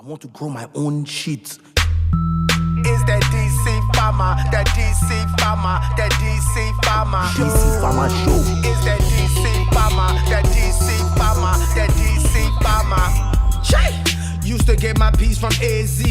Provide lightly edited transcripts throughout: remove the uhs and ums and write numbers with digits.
I want to grow my own shit. Is that DC Pharma, that DC Pharma, that DC Pharma DC Pharma Show. Is that DC Pharma, that DC Pharma, that DC Pharma. Jay! Used to get my piece from AZ.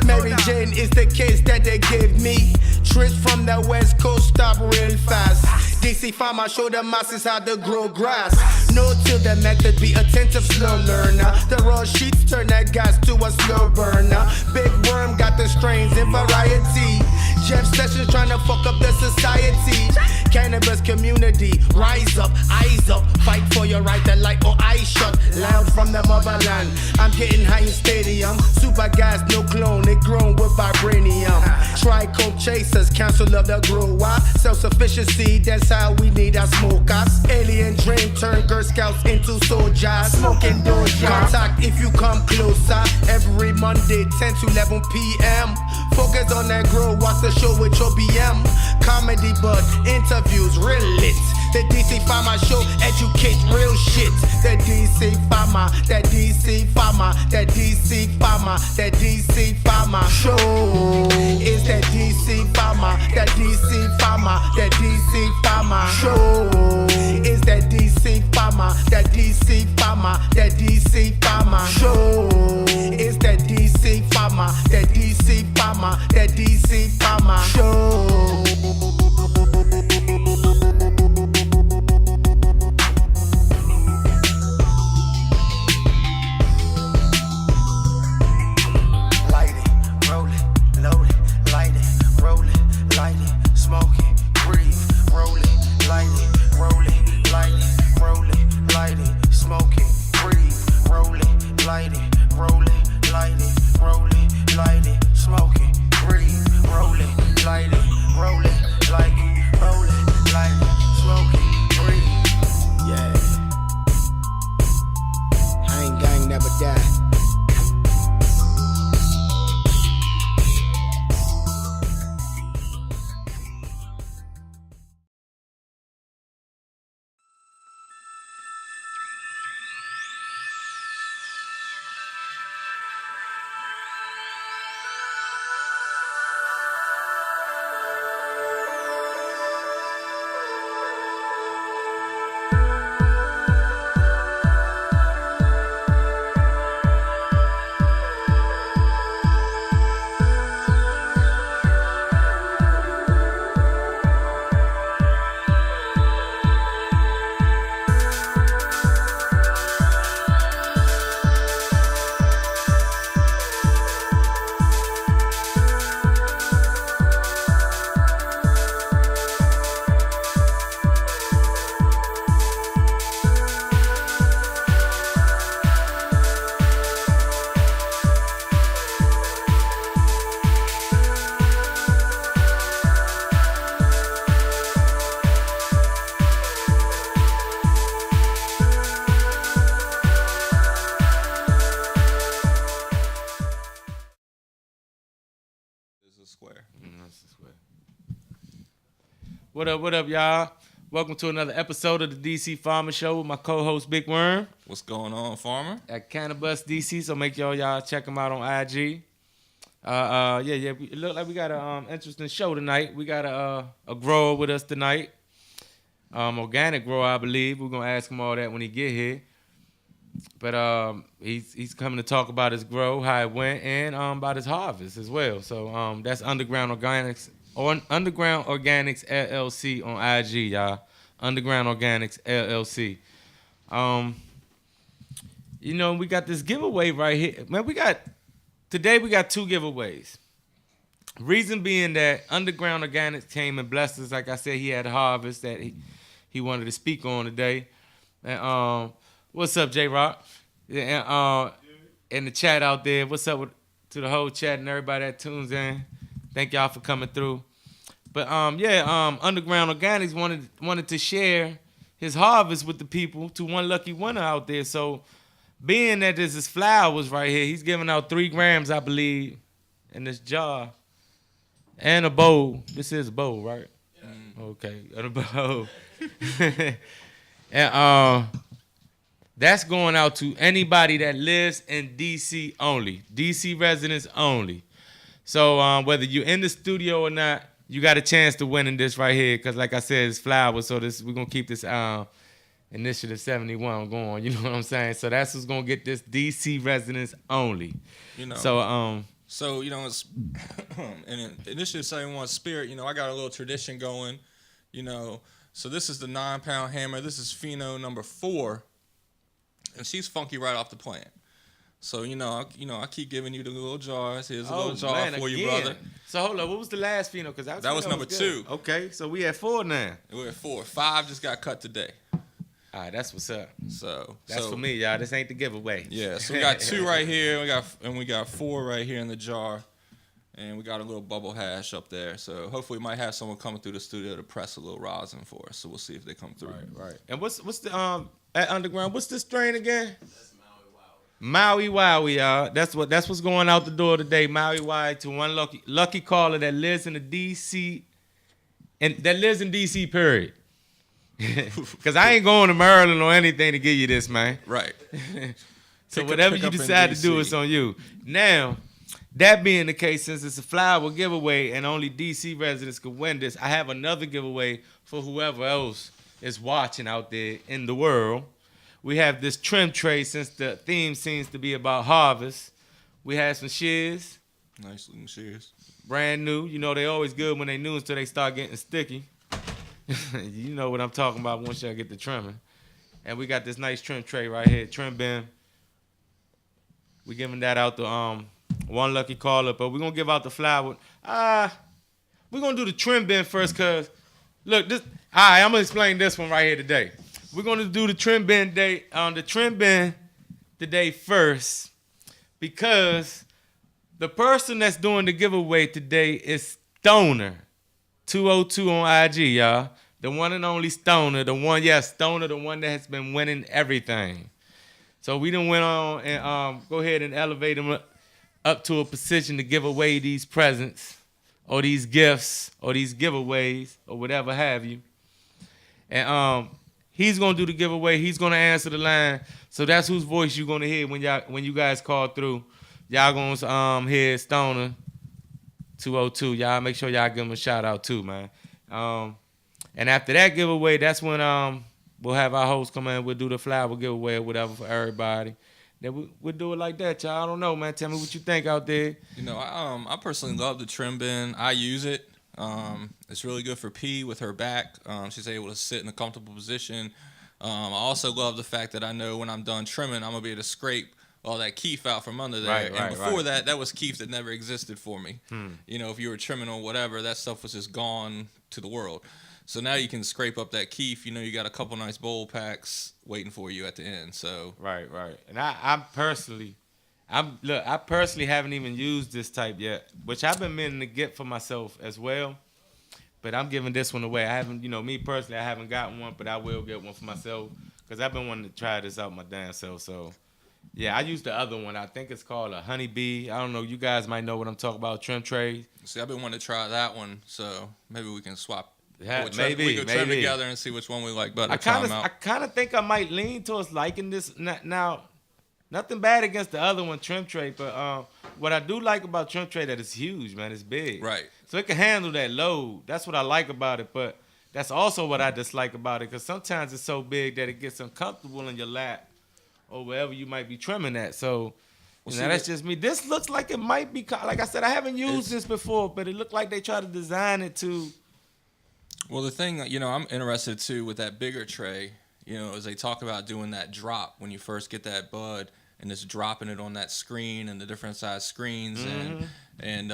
Mary Jane is the case that they gave me. Trips from the West Coast stop real fast. DC Pharma show the masses how to grow grass. Note to the method, be attentive, slow learner. The raw sheets turn that gas to a slow burner. Big Worm got the strains in variety. Jeff Sessions trying to fuck up the society. Cannabis community, rise up, eyes up. Fight for your right to light or eye shut. Loud from the motherland. I'm getting high in stadium. Super gas, no clone, it grown with vibranium. Trichome chasers, council of the grower. Self-sufficiency, that's how we need our smokers. Alien dream turn Girl Scouts into soldiers. Smoking doja. Contact if you come closer. Every Monday, 10 to 11 p.m. Focus on that grow, watch the show with your BM. Comedy, but interviews real lit. The DC Pharma Show, educate real shit. The DC Pharma, that DC Pharma, that DC Pharma, that DC Pharma Show. Is that DC Pharma, that DC Pharma, that DC Pharma Show. Is that DC Pharma, that DC Pharma, that DC Pharma Show. Is that DC Pharma, that DC Pharma, that DC Pharma Show. What up, y'all? Welcome to another episode of the DC Pharma Show with my co-host, Big Worm. What's going on, Farmer? At Cannabis DC, so make y'all check him out on IG. It look like we got an interesting show tonight. We got a grower with us tonight. Organic grower, I believe. We're going to ask him all that when he get here. But he's coming to talk about his grow, how it went, and about his harvest as well. So that's Underground Organics. Underground Organics LLC on IG, y'all. Underground Organics LLC. We got this giveaway right here. Man, today we got two giveaways. Reason being that Underground Organics came and blessed us. Like I said, he had a harvest that he wanted to speak on today. And what's up, J-Rock? And in the chat out there, what's up to the whole chat and everybody that tunes in? Thank y'all for coming through. But Underground Organics wanted to share his harvest with the people to one lucky winner out there. So being that there's his flowers right here, he's giving out 3 grams, I believe, in this jar. And a bowl. This is a bowl, right? Yeah. Okay. And a bowl. And That's going out to anybody that lives in DC only. DC residents only. So whether you're in the studio or not, you got a chance to win in this right here. Because like I said, it's flowers. So we're going to keep this Initiative 71 going. You know what I'm saying? So that's what's going to get this DC residents only. You know. So, you know, it's in Initiative 71 spirit, you know, I got a little tradition going, you know. So this is the 9-pound hammer. This is Pheno number 4. And she's funky right off the plant. So, you know, I keep giving you the little jars. Here's a little jar for you, brother. So, hold up. What was the last Pheno? Because that was number 2. Okay, so we at 4 now. We're at 4. 5 just got cut today. All right, that's what's up. So that's for me, y'all. This ain't the giveaway. Yeah, so we got 2 right here. We got 4 right here in the jar, and we got a little bubble hash up there. So hopefully, we might have someone coming through the studio to press a little rosin for us. So we'll see if they come through. Right. And what's the at Underground? What's the strain again? That's Maui Wowie, y'all. That's what's going out the door today. Maui Wowie to one lucky caller that lives in the DC, and that lives in DC. Period. Because I ain't going to Maryland or anything to give you this, man. Right. So whatever you decide to do, it's on you. Now, that being the case, since it's a flower giveaway and only DC residents can win this, I have another giveaway for whoever else is watching out there in the world. We have this trim tray, since the theme seems to be about harvest. We have some shears. Nice looking shears. Brand new. You know, they always good when they new until they start getting sticky. You know what I'm talking about once y'all get the trimming. And we got this nice trim tray right here, trim bin. We giving that out to one lucky caller, but we're gonna give out the flower. We're gonna do the trim bin first, cause look, this. All right, I'm gonna explain this one right here today. We're gonna do the trim bin today first, because the person that's doing the giveaway today is Stoner 202 on IG, y'all. The one and only Stoner, the one that has been winning everything. So we done went on and go ahead and elevate him up to a position to give away these presents or these gifts or these giveaways or whatever have you. And he's gonna do the giveaway. He's gonna answer the line. So that's whose voice you're gonna hear when you guys call through. Y'all gonna hear Stoner 202. Y'all make sure y'all give him a shout out too, man. And after that giveaway, that's when we'll have our host come in. We'll do the flower giveaway or whatever for everybody. Then we'll do it like that, y'all. I don't know, man. Tell me what you think out there. You know, I personally love the trim bin. I use it. It's really good for P with her back. She's able to sit in a comfortable position. I also love the fact that I know when I'm done trimming, I'm gonna be able to scrape all that keef out from under there. And before that was keef that never existed for me. You know, if you were trimming or whatever, that stuff was just gone to the world. So now you can scrape up that keef. You know, you got a couple nice bowl packs waiting for you at the end. So right. And I personally haven't even used this type yet, which I've been meaning to get for myself as well. But I'm giving this one away. I haven't, me personally, I haven't gotten one, but I will get one for myself because I've been wanting to try this out my damn self. So yeah, I used the other one. I think it's called a honeybee. I don't know. You guys might know what I'm talking about. Trim trays. See, I've been wanting to try that one, so maybe we can swap. Maybe we could trim together and see which one we like better. I kind of think I might lean towards liking this now. Nothing bad against the other one, trim tray, but what I do like about trim tray that it's huge, man. It's big, right? So it can handle that load. That's what I like about it, but that's also what I dislike about it because sometimes it's so big that it gets uncomfortable in your lap or wherever you might be trimming at. So. That's just me. This looks like it might be, like I said, I haven't used this before, but it looked like they try to design it to. Well, the thing, I'm interested too with that bigger tray, as they talk about doing that drop when you first get that bud and just dropping it on that screen and the different size screens. Mm-hmm. And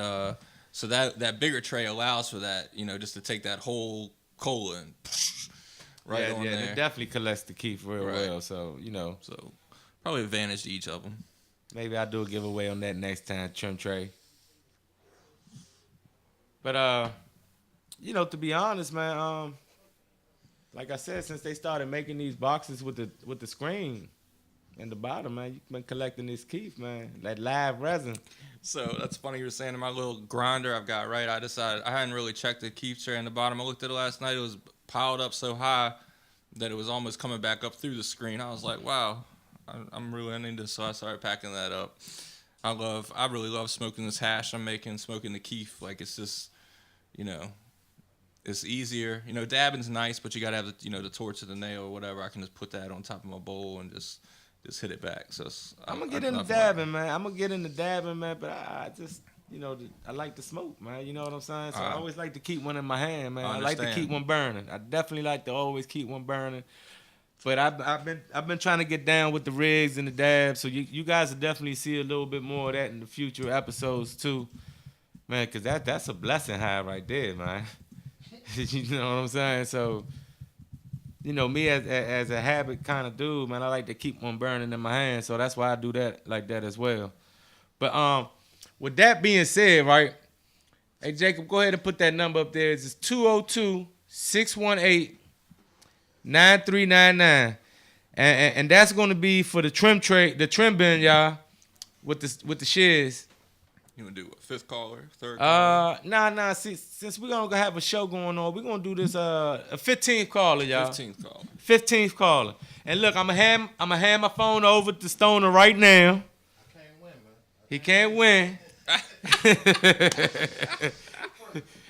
so that bigger tray allows for that, just to take that whole cola and right on there. It definitely collects the keef real well. So, So probably advantage to each of them. Maybe I'll do a giveaway on that next time, trim tray. But, to be honest, man, like I said, since they started making these boxes with the screen in the bottom, man, you've been collecting this keef, man, that live resin. So that's funny you were saying in my little grinder I've got, right? I decided I hadn't really checked the keef tray in the bottom. I looked at it last night. It was piled up so high that it was almost coming back up through the screen. I was like, wow, I'm really into this, so I started packing that up. I really love smoking this hash I'm making, smoking the keef. Like, it's just, you know, it's easier. You know, dabbing's nice, but you gotta have the, you know, the torch or the nail or whatever. I can just put that on top of my bowl and just hit it back. So I'm gonna get into dabbing, man. But I just, you know, I like to smoke, man. You know what I'm saying? So I always like to keep one in my hand, man. I like to keep one burning. I definitely like to always keep one burning. But I've been trying to get down with the rigs and the dabs, so you guys will definitely see a little bit more of that in the future episodes too, man. Cause that's a blessing high right there, man. You know what I'm saying? So, you know, me as a habit kind of dude, man, I like to keep one burning in my hand, so that's why I do that like that as well. But with that being said, right? Hey Jacob, go ahead and put that number up there. It's 202-618. 9399, and that's gonna be for the trim bin, y'all, with the shiz. You wanna do what, fifth caller, third caller? Nah. See, since we're gonna have a show going on, we're gonna do this a 15th caller, y'all. 15th caller. And look, I'ma hand my phone over to Stoner right now. He can't win.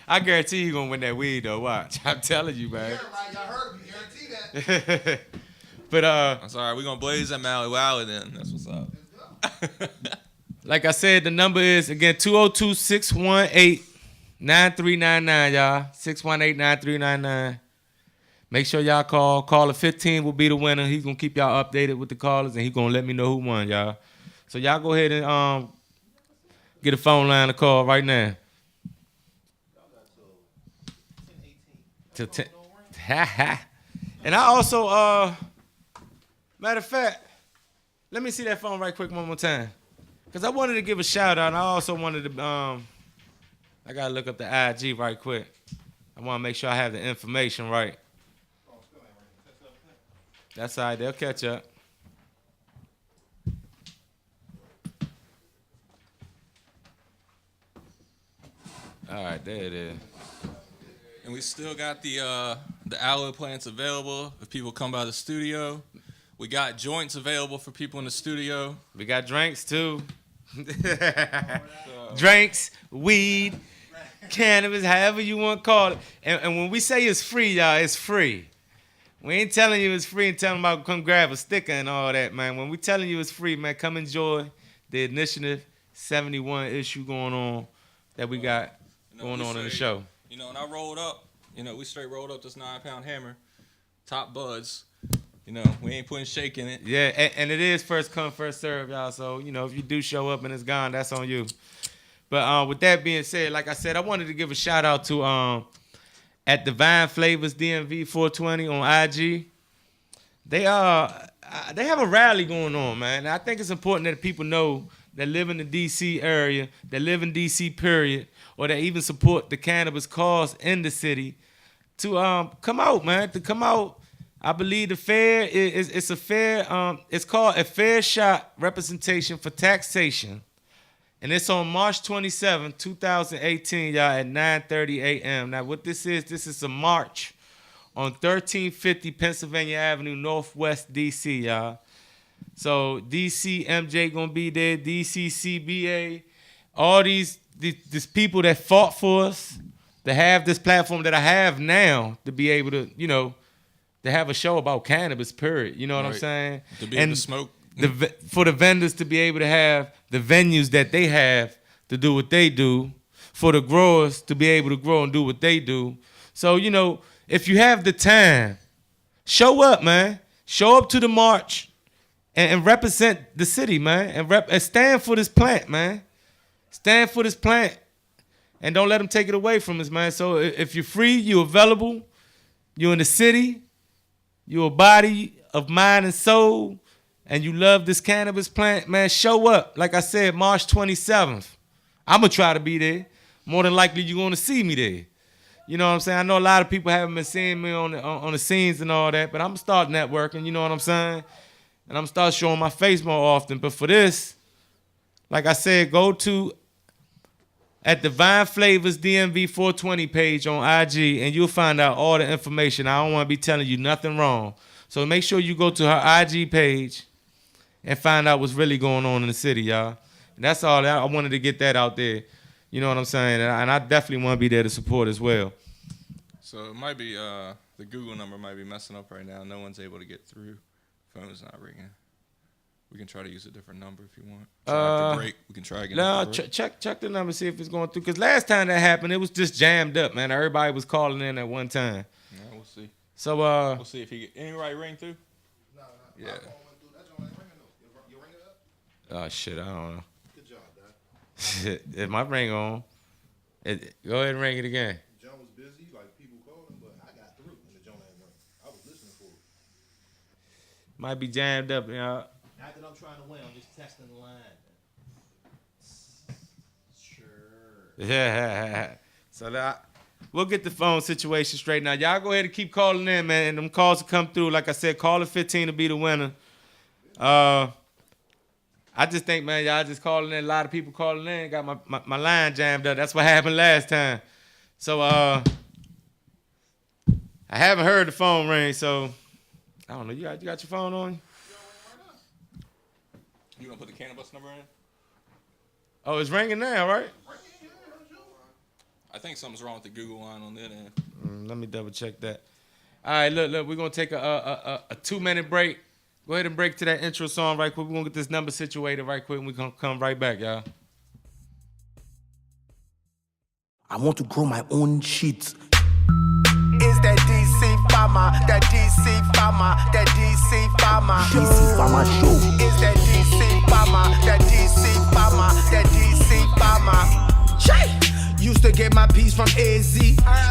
I guarantee he's gonna win that weed though. Watch, I'm telling you, man. Yeah, right. Y'all heard me. Guarantee that. But I'm sorry, we're gonna blaze that Maui Wowie then. That's what's up. Like I said, the number is again 202-618-9399, y'all. 618-9399. Make sure y'all call. Caller 15 will be the winner. He's gonna keep y'all updated with the callers, and he's gonna let me know who won, y'all. So y'all go ahead and get a phone line to call right now. Till 10. And I also, matter of fact, let me see that phone right quick one more time. Because I wanted to give a shout out, and I also wanted to, I got to look up the IG right quick. I want to make sure I have the information right. That's all right, they'll catch up. All right, there it is. And we still got the aloe plants available if people come by the studio. We got joints available for people in the studio. We got drinks too. Drinks, weed, cannabis, however you want to call it. And when we say it's free, y'all, it's free. We ain't telling you it's free and telling about come grab a sticker and all that, man. When we telling you it's free, man, come enjoy the Initiative 71 issue going on that we got going on in the show. You know, and I rolled up, you know, we straight rolled up this 9-pound hammer, top buds. You know, we ain't putting shake in it. Yeah, and it is first come, first serve, y'all. So, you know, if you do show up and it's gone, that's on you. But with that being said, like I said, I wanted to give a shout out to at Divine Flavors DMV 420 on IG. They have a rally going on, man. And I think it's important that people know that live in the DC area, that live in DC period, or that even support the cannabis cause in the city to come out, man. To come out. I believe the fair it's a fair it's called a fair shot representation for taxation. And it's on March 27, 2018, y'all, at 9:30 a.m. Now what this is a march on 1350 Pennsylvania Avenue, Northwest DC, y'all. So DC MJ gonna be there, DC CBA, all these people that fought for us to have this platform that I have now to be able to, you know, to have a show about cannabis, period. You know what I'm saying? To be able to smoke. For the vendors to be able to have the venues that they have to do what they do. For the growers to be able to grow and do what they do. So, you know, if you have the time, show up, man. Show up to the march and represent the city, man. And stand for this plant, man. Stand for this plant. And don't let them take it away from us, man. So if you're free, you're available, you're in the city, you're a body of mind and soul, and you love this cannabis plant, man, show up. Like I said, March 27th. I'm going to try to be there. More than likely, you're going to see me there. You know what I'm saying? I know a lot of people haven't been seeing me on the scenes and all that, but I'm going to start networking, you know what I'm saying? And I'm going to start showing my face more often. But for this, like I said, go to at Divine Flavors DMV 420 page on IG, and you'll find out all the information. I don't want to be telling you nothing wrong. So make sure you go to her IG page and find out what's really going on in the city, y'all. And that's all. I wanted to get that out there. You know what I'm saying? And I definitely want to be there to support as well. So it might be the Google number might be messing up right now. No one's able to get through. Phone's not ringing. We can try to use a different number if you want. So after break, we can try again. No, check the number, see if it's going through. Because last time that happened, it was just jammed up, man. Everybody was calling in at one time. Yeah, we'll see. So we'll see if anybody ring through. No. Yeah. My phone went through. That joint ain't ringing though. You ring it up? Oh shit, I don't know. Good job, Dad. If my ring on, go ahead and ring it again. John was busy, like people calling, but I got through and the joint ain't ring. I was listening for it. Might be jammed up, you know. Not that I'm trying to win, I'm just testing the line. Sure. Yeah. So we'll get the phone situation straight now. Y'all go ahead and keep calling in, man. And them calls will come through. Like I said, caller 15 to be the winner. I just think, man, y'all just calling in. A lot of people calling in. Got my line jammed up. That's what happened last time. So I haven't heard the phone ring, so I don't know. You got your phone on you? You want to put the cannabis number in? Oh, it's ringing now, right? I think something's wrong with the Google line on that end. Let me double check that. All right, look, we're gonna take a 2-minute break. Go ahead and break to that intro song right quick. We're gonna get this number situated right quick, and we're gonna come right back, y'all. I want to grow my own shit. Is that DC Pharma, that DC Pharma, that DC Pharma DC Pharma Show. Is that DC Pharma, that DC Pharma, that DC Pharma Shay! Used to get my piece from AZ.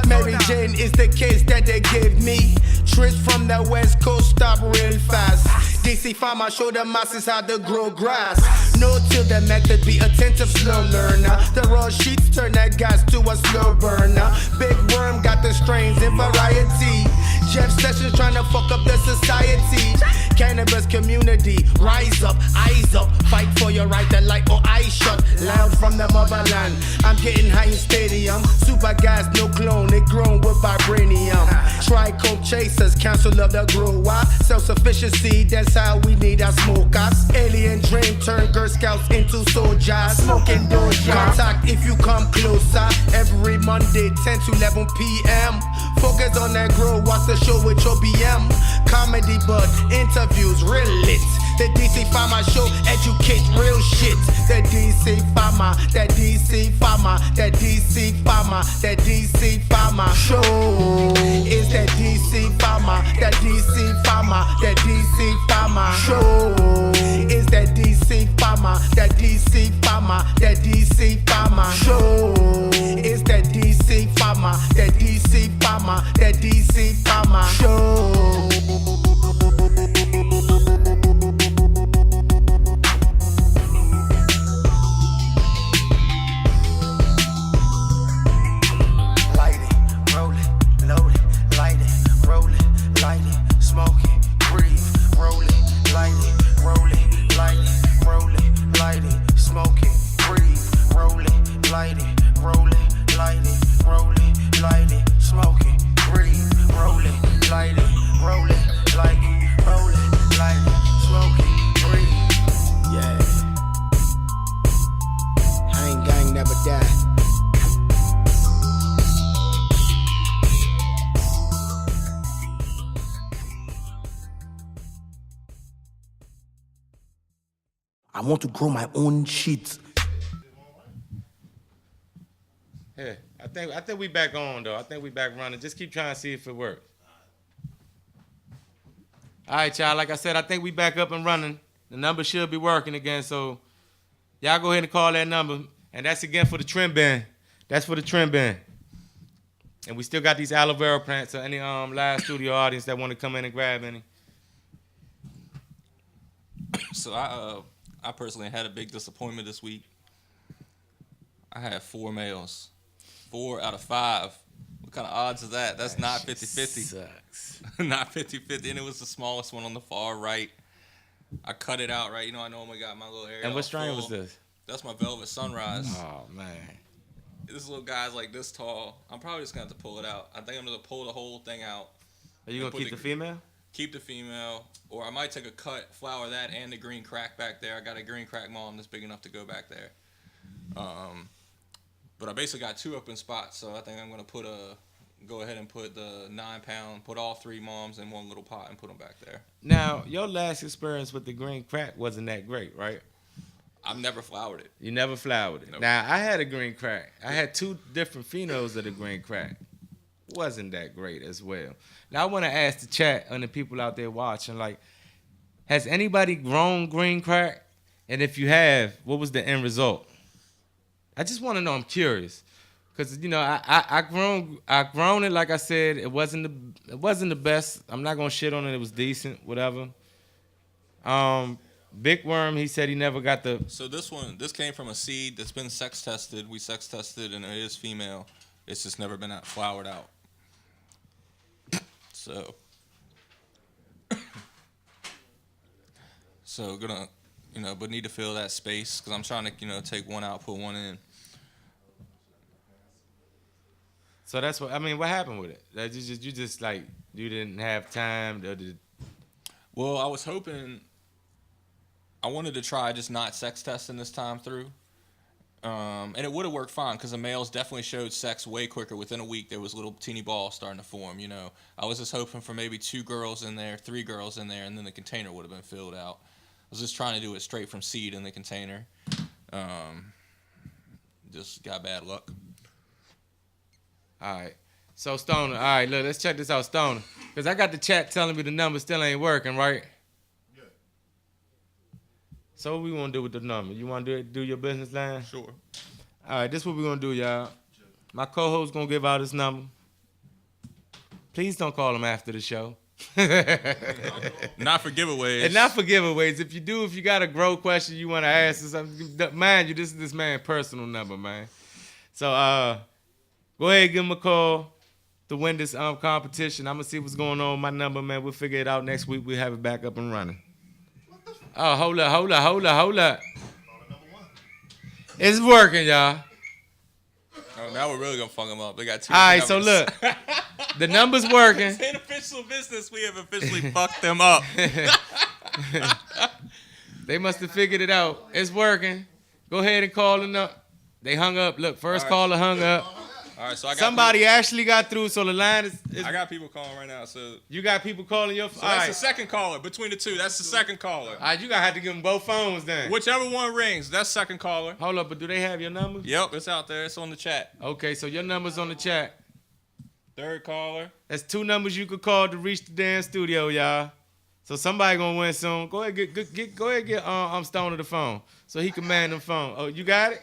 Mary Jane is the case that they give me. Trips from the West Coast stop real fast. DC Pharma show the masses how to grow grass. No till the method be attentive, slow learner. The raw sheets turn that gas to a slow burner. Big Worm got the strains in variety. Jeff Sessions trying to fuck up the society. Cannabis community, rise up, eyes up. Fight for your right to light or eye shut. Loud from the motherland. I'm getting high in stadium. Super gas, no clone, it grown with vibranium. Trichome chasers, council of the grower. Self-sufficiency, that's how we need our smokers. Alien dream turn Girl Scouts into soldiers. Smoking doja. Contact if you come closer. Every Monday, 10 to 11 p.m. Focus on that grow, watch the show with your BM. Comedy, but interviews real lit. The DC Pharma Show, educate real shit. The DC Pharma, that DC Pharma, that DC Pharma, that DC Pharma Show. Is that DC Pharma, that DC Pharma, that DC Pharma Show. Is that DC Pharma, that DC Pharma, that DC Pharma Show. Is that DC Pharma, that DC Pharma, that DC Pharma Show. I want to grow my own shit. Yeah, I think we back on though. I think we back running. Just keep trying to see if it works. All right, y'all. Like I said, I think we back up and running. The number should be working again. So y'all go ahead and call that number. And that's again for the trim bin. That's for the trim bin. And we still got these aloe vera plants. So any live studio audience that want to come in and grab any. So I personally had a big disappointment this week. I had 4 males. 4 out of 5. What kind of odds is that? That's not 50-50. Sucks. Not 50-50. And it was the smallest one on the far right. I cut it out, right? You know, I normally got my little area. And what strain was this? That's my Velvet Sunrise. Oh, man. This little guy's like this tall. I'm probably just going to have to pull it out. I think I'm going to pull the whole thing out. Are you going to keep the female? keep the female, or I might take a cut, flower that and the green crack back there. I got a green crack mom that's big enough to go back there. But I basically got 2 open spots, so I think I'm gonna go ahead and put the 9-pound, put all 3 moms in one little pot and put them back there. Now, your last experience with the green crack wasn't that great, right? I've never flowered it. You never flowered it. Nope. Now, I had a green crack. I had 2 different phenols of the green crack. Wasn't that great as well. Now, I want to ask the chat and the people out there watching, like, has anybody grown green crack? And if you have, what was the end result? I just want to know. I'm curious. Because, you know, I grown it, like I said. It wasn't the best. I'm not going to shit on it. It was decent, whatever. Big Worm, he said he never got the... So this came from a seed that's been sex tested. We sex tested, and it is female. It's just never been flowered out. So gonna, but need to fill that space because I'm trying to, take one out, put one in. So that's what, I mean, what happened with it? That you just like, you didn't have time? Well, I was hoping, I wanted to try just not sex testing this time through. And it would have worked fine because the males definitely showed sex way quicker. Within a week, there was little teeny balls starting to form, I was just hoping for maybe 2 girls in there, 3 girls in there, and then the container would have been filled out. I was just trying to do it straight from seed in the container. Just got bad luck. All right. So, Stoner, all right, look, let's check this out, Stoner. Because I got the chat telling me the number still ain't working, right? Yeah. So what we want to do with the number? You want to do your business line? Sure. All right, this is what we're going to do, y'all. My co-host going to give out his number. Please don't call him after the show. Not for giveaways. And not for giveaways. If you got a grow question you want to ask or something, mind you, this is this man's personal number, man. So go ahead and give him a call to win this competition. I'm going to see what's going on with my number, man. We'll figure it out next week. We'll have it back up and running. Oh, hold up. It's working, y'all. Oh, now we're really going to fuck them up. They got 2 All right, numbers. so look. The number's working. In official business, we have officially fucked them up. They must have figured it out. It's working. Go ahead and call them up. They hung up. Look, first caller hung up. All right, so I got Somebody actually got through, so the line is I got people calling right now, so you got people calling your phone. So that's the second caller. Between the 2, that's the second caller. All right, you gotta have to give them both phones then. Whichever one rings, that's second caller. Hold up, but do they have your number? Yep, it's out there. It's on the chat. Okay, so your number's on the chat. Third caller. That's 2 numbers you could call to reach the damn studio, y'all. So somebody gonna win soon. Go ahead, get Stoner the phone so he can man the phone. Oh, you got it?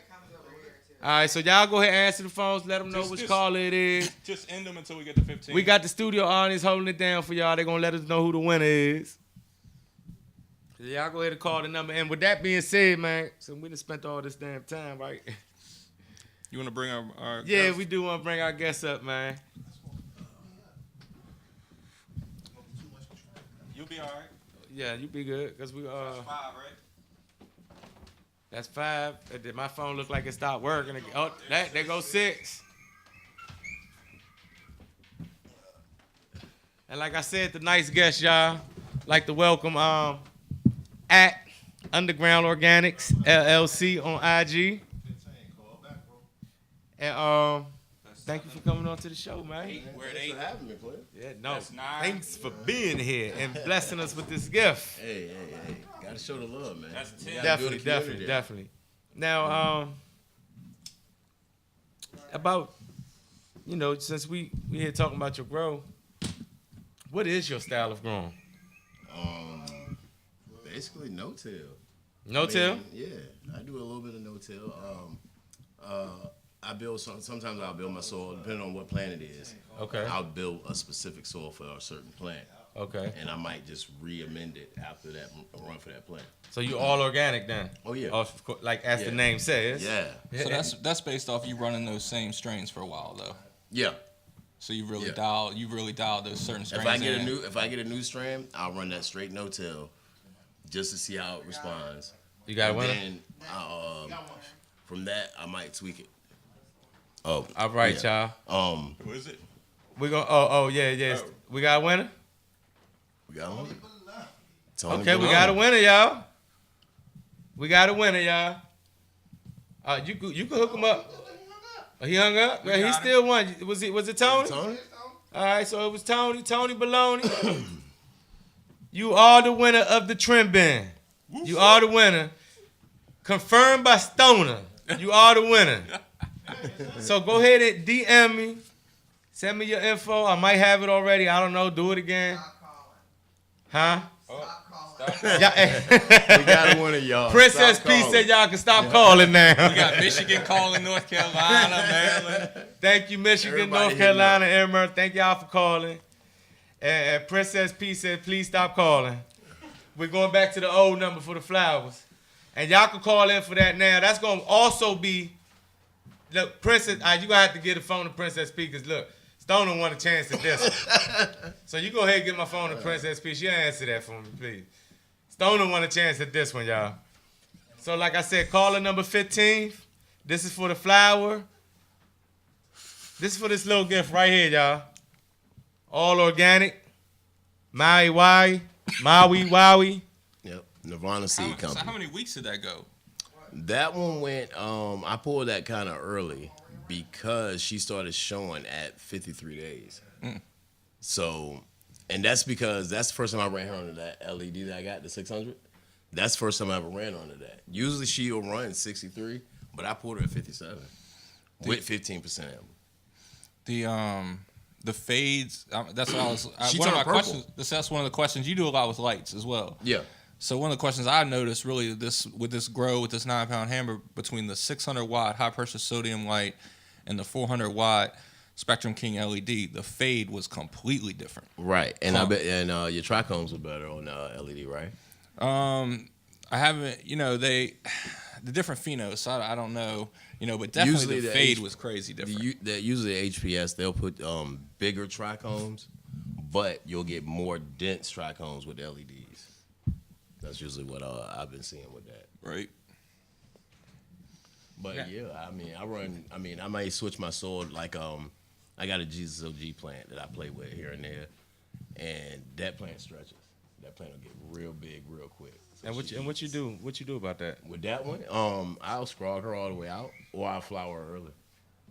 All right, so y'all go ahead and answer the phones. Let them know which caller it is. Just end them until we get to 15. We got the studio audience holding it down for y'all. They're going to let us know who the winner is. So y'all go ahead and call the number. And with that being said, man, so we done spent all this damn time, right? You want to bring our Yeah, guest? we do want to bring our guests up, man. You'll be all right. Yeah, you be good. Because we, That's 5, right? that's 5. Did my phone look like it stopped working? Oh, there goes 6. And like I said, the nice guest, y'all, like to welcome at Underground Organics LLC on IG. And thank you for coming on to the show, man. We're at Thanks 8. for having me, player. Yeah, no. That's 9. Thanks for being here and blessing us with this gift. Hey. Gotta show the love, man. That's 10. You gotta build a Definitely. community. Definitely. Now, about, since we here talking about your grow, what is your style of growing? Basically no-till. No-till? Yeah, I do a little bit of no-till. I build sometimes I'll build my soil depending on what plant it is. Okay. I'll build a specific soil for a certain plant. Okay. And I might just re-amend it after that run for that plant. So you all organic then? Oh, yeah. Like as the Yeah. name says. Yeah. So that's based off you running those same strains for a while though. Yeah. So you really Yeah. dialed those certain strains. If I get a new strand, I'll run that straight no-till just to see how it responds. You got a And winner? then from that I might tweak it. Oh. All right, yeah. y'all. Who is it? We gonna. Oh yeah. We got a winner. Tony Okay, we Baloney. got a winner, y'all. We got a winner, y'all. You can hook him up. Oh, he hung up. Well, he still won. Was it Tony? Tony? All right, so it was Tony Baloney. You are the winner of the Trim Bin. You are the winner. Confirmed by Stoner. You are the winner. So go ahead and DM me. Send me your info. I might have it already. I don't know. Do it again. Huh? Yeah, We got a winner, y'all. Princess Stop P calling. said y'all can stop calling now. We got Michigan calling, North Carolina, Maryland. Thank you, Michigan, Everybody North hitting Carolina, Airmer. Thank y'all for calling. And Princess P said, please stop calling. We're going back to the old number for the flowers. And y'all can call in for that now. That's going to also be, look, Princess, you're going to have to get a phone to Princess P because, look, Stone don't want a chance at this one. So you go ahead and get my phone to Princess P. She'll answer that for me, please. Stone don't want a chance at this one, y'all. So like I said, caller number 15. This is for the flower. This is for this little gift right here, y'all. All organic. Maui Wowie. Yep, Nirvana Seed So Company. how many weeks did that go? That one went, I pulled that kind of early because she started showing at 53 days. So, and that's because that's the first time I ran her under that LED that I got, the 600. That's the first time I ever ran under that. Usually she'll run 63, but I pulled her at 57 with 15% amber. The fades. That's what I was. She One of my turned purple. questions. That's one of the questions. You do a lot with lights as well. Yeah. So one of the questions I noticed really with this 9-pound hammer between the 600 watt high pressure sodium light and the 400 watt Spectrum King LED, the fade was completely different. Right, and I bet your trichomes are better on LED, right? I haven't, the different phenos. So I don't know, but definitely Usually the the fade was crazy different. Usually HPS they'll put bigger trichomes, but you'll get more dense trichomes with LEDs. That's usually what I've been seeing with that. Right. But I might switch my sword. Like I got a Jesus OG plant that I play with here and there, and that plant stretches. That plant will get real big real quick. So And what you do? What you do about that? with that one, I'll scrog her all the way out, or I'll flower her early.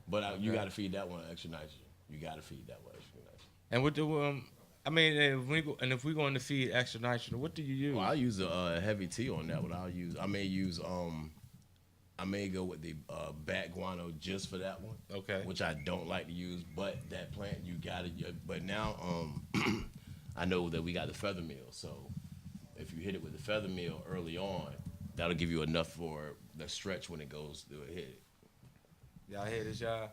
But you got to feed that one extra nitrogen. You got to feed that one extra nitrogen. And what do if we go in to feed extra nitrogen, what do you use? Well, I'll use a heavy T on that one. I may go with the bat guano just for that one. Okay. Which I don't like to use, but that plant you got to. But now I know that we got the feather meal, so if you hit it with the feather meal early on, that'll give you enough for the stretch when it goes to hit it. Y'all hear this, y'all?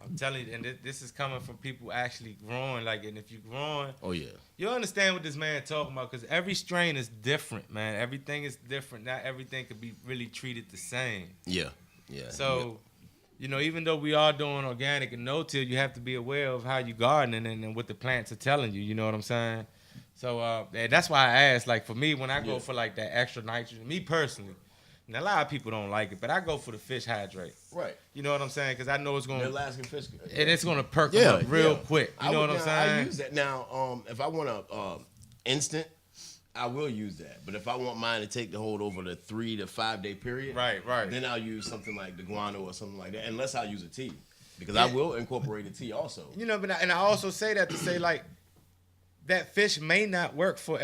I'm telling you, and this is coming from people actually growing. And if you're growing, Oh yeah. you understand what this man talking about, because every strain is different, man. Everything is different. Not everything could be really treated the same. Yeah. Yeah. So, even though we are doing organic and no-till, you have to be aware of how you gardening and what the plants are telling you. You know what I'm saying? So that's why I asked. Like for me, when I go for like that extra nitrogen, me personally, and a lot of people don't like it, but I go for the fish hydrate. Right. You know what I'm saying? Because I know it's The going Alaskan fish. and it's going to perk them up real quick. You know what I'm saying? I use that now. If I want a instant, I will use that. But if I want mine to take the hold over the 3 to 5 day period, Right. then I'll use something like the guano or something like that. Unless I use a tea, because I will incorporate a tea also. But I also say that to say like that fish may not work for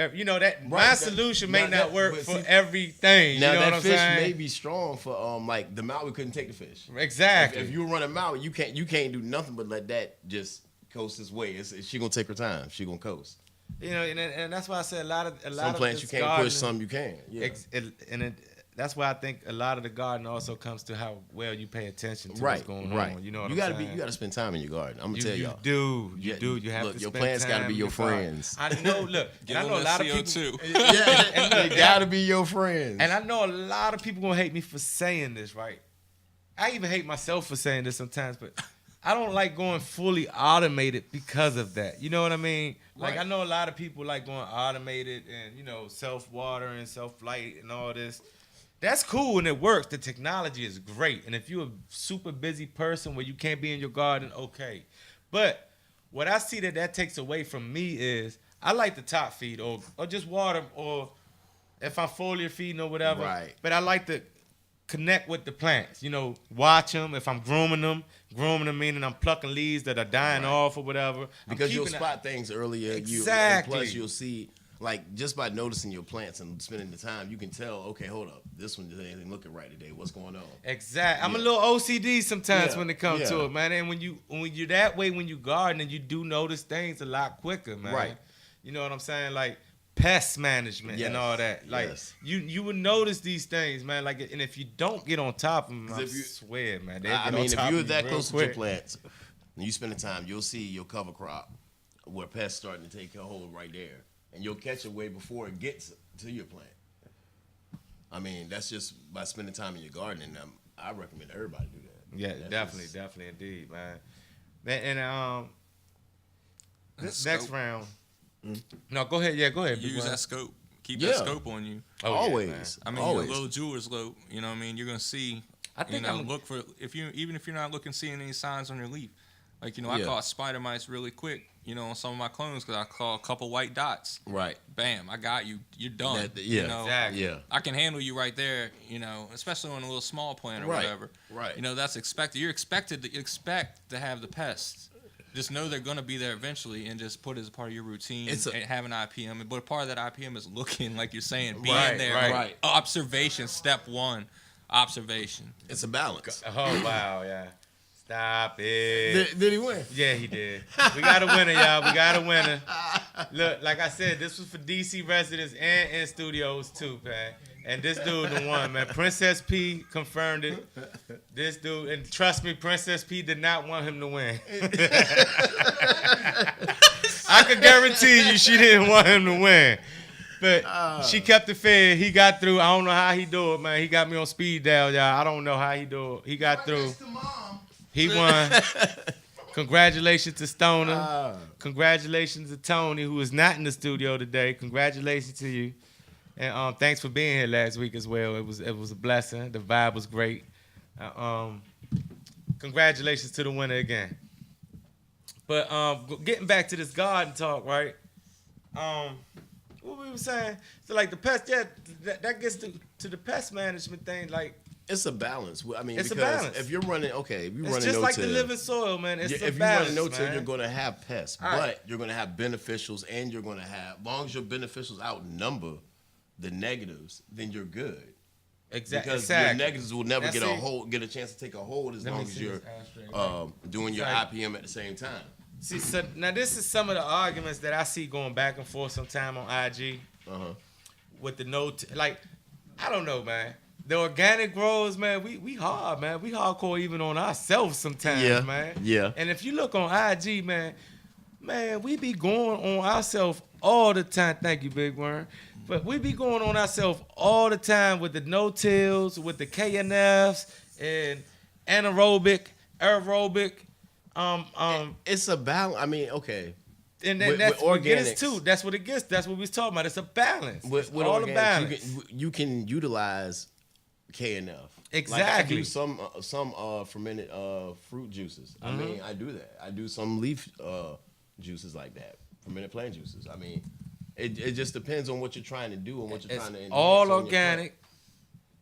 my solution may not work for everything. Now you know that what I'm fish saying? may be strong for like the Maui couldn't take the fish. Exactly. If you run a Maui, you can't do nothing but let that just coast its way. She gonna take her time. She gonna coast. And that's why I say a lot of Some plants you this can't push, some you can. Yeah. That's why I think a lot of the garden also comes to how well you pay attention to Right, what's going right. on. You know what you I'm gotta saying? You gotta spend time in your garden. I'm gonna tell y'all. You do. You have look, to your spend plants time gotta be in your garden. friends. I know. Look, and I know a lot of people. CO2. They gotta be your friends. And I know a lot of people gonna hate me for saying this, right? I even hate myself for saying this sometimes, but I don't like going fully automated because of that. You know what I mean? Like I know a lot of people like going automated and self-watering, self-light and all this. That's cool and it works. The technology is great. And if you're a super busy person where you can't be in your garden, okay. But what I see that takes away from me is I like the top feed or just water, or if I'm foliar feeding or whatever. Right. But I like to connect with the plants. Watch them. If I'm grooming them meaning I'm plucking leaves that are dying off or whatever. Because you'll spot things earlier. Exactly. And plus, you'll see, like, just by noticing your plants and spending the time, you can tell, okay, hold up, this one ain't looking right today. What's going on? Exactly. I'm a little OCD sometimes Yeah. when it comes to Yeah. it, man. And when you're that way, when you gardening, you do notice things a lot quicker, man. Right. You know what I'm saying? Like pest management and Yes. all that. Like Yes. you would notice these things, man. Like, and if you don't get on top of them, I if you- swear, man. I mean, if you're that close to your plants and you spend the time, you'll see your cover crop where pests starting to take a hold right there. And you'll catch it way before it gets to your plant. I mean, that's just by spending time in your garden. And I recommend everybody do that. Yeah, That's definitely, just- definitely, indeed, man. And this And next scope. round. No, go ahead. Yeah, go ahead. Big Use Ron. that scope. Keep Yeah. that scope on you. Oh, yeah, Always. man. I mean, Always. a little jeweler's scope. You know what I mean? You're gonna see. I think I'm- look for even if you're not seeing any signs on your leaf. Like I Yeah. caught spider mites really quick. On some of my clones because I caught a couple white dots. Right. Bam! I got you. You're done. Yeah. Exactly. Yeah. I can handle you right there, especially on a little small plant or Right, whatever. right. That's expected. You're expected to have the pests. Just know they're going to be there eventually and just put it as part of your routine and have an IPM. But part of that IPM is looking, like you're saying, being Right, there. right. Observation, step one, observation. It's a balance. Oh, wow, yeah. Stop it. Did he win? Yeah, he did. We got a winner, y'all. We got a winner. Look, like I said, this was for DC residents and in studios too, man. And this dude the one, man. Princess P confirmed it. This dude, and trust me, Princess P did not want him to win. I can guarantee you she didn't want him to win. But she kept it fair. He got through. I don't know how he do it, man. He got me on speed dial, y'all. I don't know how he do it. He got through. He won. Congratulations to Stoner. Congratulations to Tony, who is not in the studio today. Congratulations to you. And thanks for being here last week as well. It was a blessing. The vibe was great. Congratulations to the winner again. But getting back to this garden talk, right? What we were saying? So like the pest, yeah, that gets to the pest management thing. Like It's a balance. I mean, It's a because balance. if you're running, if you're it's running just like the no-till, living soil, man. It's a if you're balance, running no-till, man. you're going to have pests, All right. but you're going to have beneficials, and you're going to have, as long as your beneficials outnumber the negatives, then you're good. Because your negatives will never get a chance to take a hold as Let me long as see you're this ashtray. doing your Right. IPM at the same time. See, so now this is some of the arguments that I see going back and forth sometime on IG with the like, I don't know, man. The organic growers, man, we hard, man. We hardcore even on ourselves sometimes, Yeah, man. yeah. And if you look on IG, man, we be going on ourselves all the time. Thank you, Big Worm. But we be going on ourselves all the time with the no-tills, with the KNFs and anaerobic, aerobic. It's a balance. I mean, okay. And then With that's what it gets organics. too. That's what it gets. That's what we was talking about. It's a balance. With It's all a organics, balance. you can utilize KNF. Like I Exactly. do some fermented fruit juices. I mean, I do that. I do some leaf juices like that, fermented plant juices. I mean, it just depends on what you're trying to do and what you're It's trying to enhance all on your organic.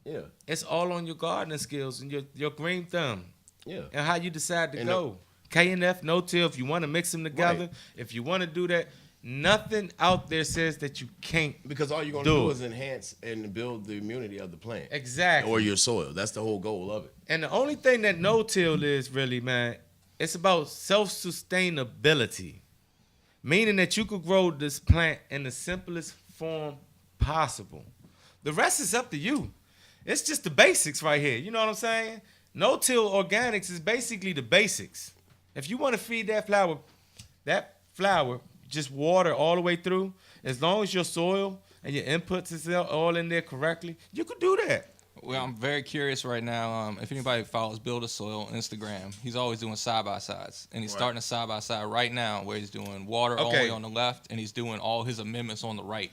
plant. It's all on your gardening skills and your green thumb Yeah. and how you decide to And go. KNF, no-till, if you want to mix them together, Right. if you want to do that, nothing out there says that you can't. Because all you're going to do is enhance and build the immunity of the plant. Exactly. Or your soil. That's the whole goal of it. And the only thing that no-till is really, man, it's about self-sustainability. Meaning that you could grow this plant in the simplest form possible. The rest is up to you. It's just the basics right here. You know what I'm saying? No-till organics is basically the basics. If you want to feed that flower, just water all the way through, as long as your soil and your inputs is all in there correctly, you could do that. Well, I'm very curious right now. If anybody follows Build a Soil on Instagram, he's always doing side-by-sides. And he's starting a side-by-side right now where he's doing water only on the left and he's doing all his amendments on the right.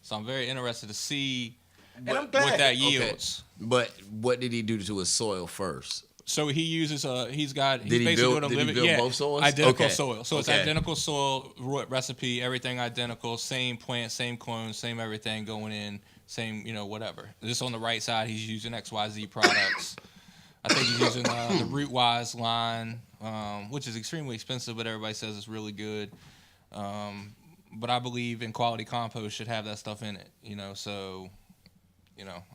So I'm very interested to see And I'm what glad. that yields. But what did he do to his soil first? So he uses he's basically build doing a living both soils? identical Okay. soil. So it's Okay. identical soil recipe, everything identical, same plant, same clone, same everything going in, same whatever. Just on the right side, he's using XYZ products. I think he's using the Rootwise line, which is extremely expensive, but everybody says it's really good. But I believe in quality compost should have that stuff in it. So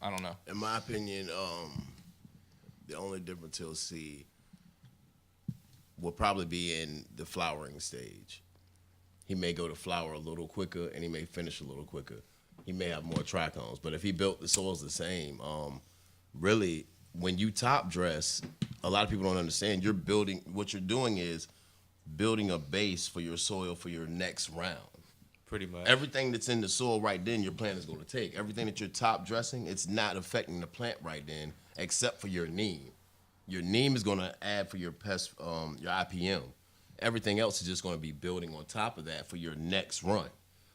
I don't know. In my opinion, the only difference he'll see will probably be in the flowering stage. He may go to flower a little quicker, and he may finish a little quicker. He may have more trichomes, but if he built the soils the same, really, when you top dress, a lot of people don't understand. What you're doing is building a base for your soil for your next round. Pretty much. Everything that's in the soil right then, your plant is going to take. Everything that you're top dressing, it's not affecting the plant right then, except for your neem. Your neem is going to add for your pest, your IPM. Everything else is just going to be building on top of that for your next run.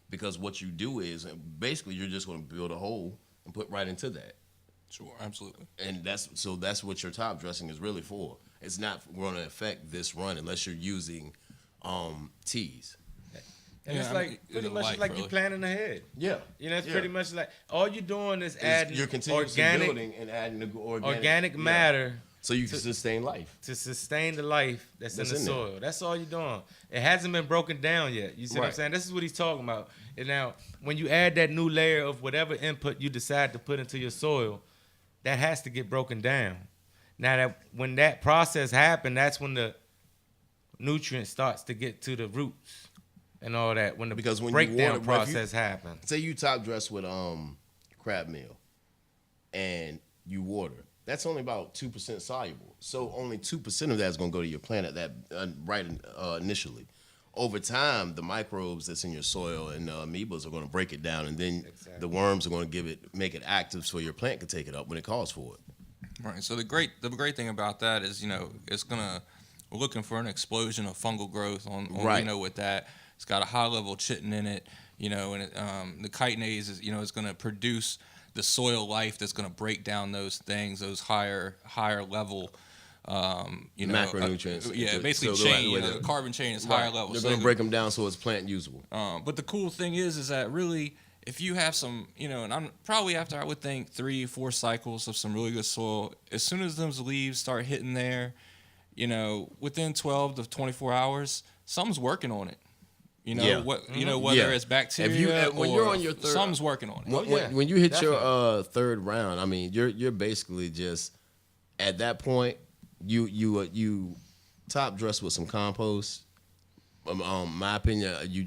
Because what you do is, basically, you're just going to build a hole and put right into that. Sure, absolutely. And that's what your top dressing is really for. It's not going to affect this run unless you're using teas. And Yeah, it's I like mean, pretty it's much light, like really. you planning ahead. Yeah. It's Yeah. pretty much like all you're doing is adding You're continuously organic building and adding the organic yeah. matter So you can sustain life. to sustain the life that's in the in there. soil. That's all you're doing. It hasn't been broken down yet. You see what I'm Right. saying? This is what he's talking about. And now, when you add that new layer of whatever input you decide to put into your soil, that has to get broken down. Now, when that process happens, that's when the nutrient starts to get to the roots and all that. When the Because when you breakdown water- but if you- process happens. Say you top dress with crab meal and you water. That's only about 2% soluble. So only 2% of that is going to go to your plant at that initially. Over time, the microbes that's in your soil and the amoebas are going to break it down, and then the worms are going to make it active so your plant can take it up when it calls for it. Right. So the great thing about that is we're looking for an explosion of fungal growth on Right. with that. It's got a high level chitin in it, and the chitinase is is going to produce the soil life that's going to break down those things, those higher level Macronutrients. basically So chain. the- The carbon chain is higher level. They're So going to break them down so it's plant usable. but the cool thing is that really, if you have some, and I'm probably after I would think 3-4 cycles of some really good soil, as soon as those leaves start hitting there, within 12 to 24 hours, something's working on it. Yeah. Whether Yeah. it's bacteria when or you're on your third- something's working on it. When you hit your third round, I mean, you're basically just at that point. You top dress with some compost. My opinion, you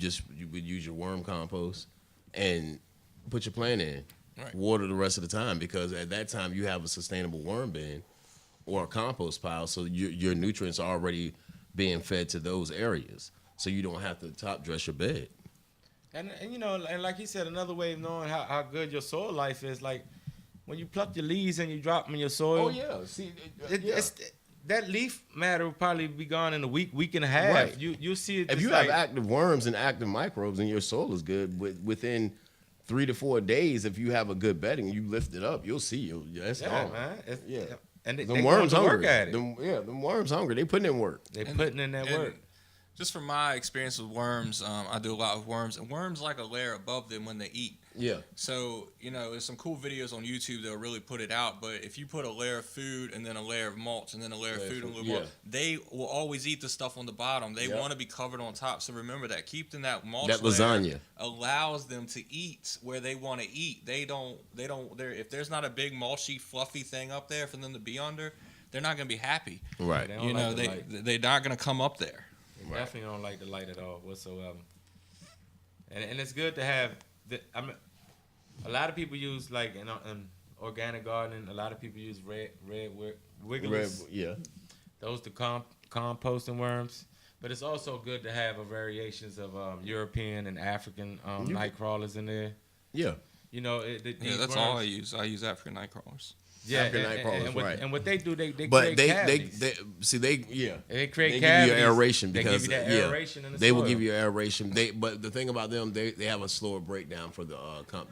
would use your worm compost and put your plant in. Right. Water the rest of the time, because at that time you have a sustainable worm bin or a compost pile, so your nutrients are already being fed to those areas, so you don't have to top dress your bed. And and like he said, another way of knowing how good your soil life is, like when you pluck your leaves and you drop them in your soil. Oh yeah, see, It's that leaf matter will probably be gone in a week and a half. Right. You'll see it. if just you like, have active worms and active microbes and your soil is good, within 3 to 4 days, if you have a good bedding and you lift it up, you'll see it's yeah, gone. man. Yeah. And they Them going worms to hungry. work at it. Them worms hungry. They putting in work. They putting in that And work. Just from my experience with worms, I do a lot with worms, and worms like a layer above them when they eat. Yeah. So, there's some cool videos on YouTube that'll really put it out, but if you put a layer of food and then a layer of mulch and then a layer of food and a little more, they will always eat the stuff on the bottom. They want to be covered on top. So remember that. Keeping that mulch That layer lasagna allows them to eat where they want to eat. If there's not a big mulchy, fluffy thing up there for them to be under, they're not going to be happy. Right. They don't like the light. They're not going to come up there. They definitely don't like the light at all whatsoever. And it's good to have. A lot of people use like in organic gardening. A lot of people use red wigglers. Yeah. Those the composting worms. But it's also good to have a variations of European and African night crawlers in there. Yeah. Yeah, that's all I use. I use African night crawlers. Yeah, African night crawlers, and what, right. and what they do, they But create they cavities. they create give cavities. you aeration They because give you that aeration in the they will soil. give you aeration. But the thing about them, they have a slower breakdown for the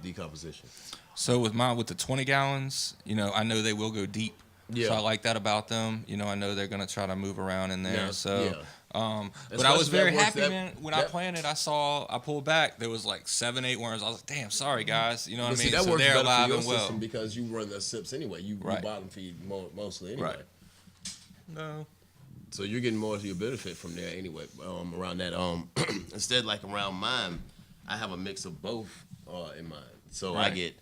decomposition. So with the 20 gallons, I know they will go deep. Yeah. So I like that about them. You know, I know they're gonna try to move around in there. Yeah, So, yeah. but I was Especially very that works, happy, that- man. When I that- planted, I pulled back. There was like 7, 8 worms. I was like, damn, sorry guys. You know what But I mean? see, that So works they're better alive for your and well. system because you run the sips anyway. You Right. bottom feed mostly anyway. Right. No. So you're getting more of your benefit from there anyway. Around that, instead like around mine, I have a mix of both in mine. So I Right. get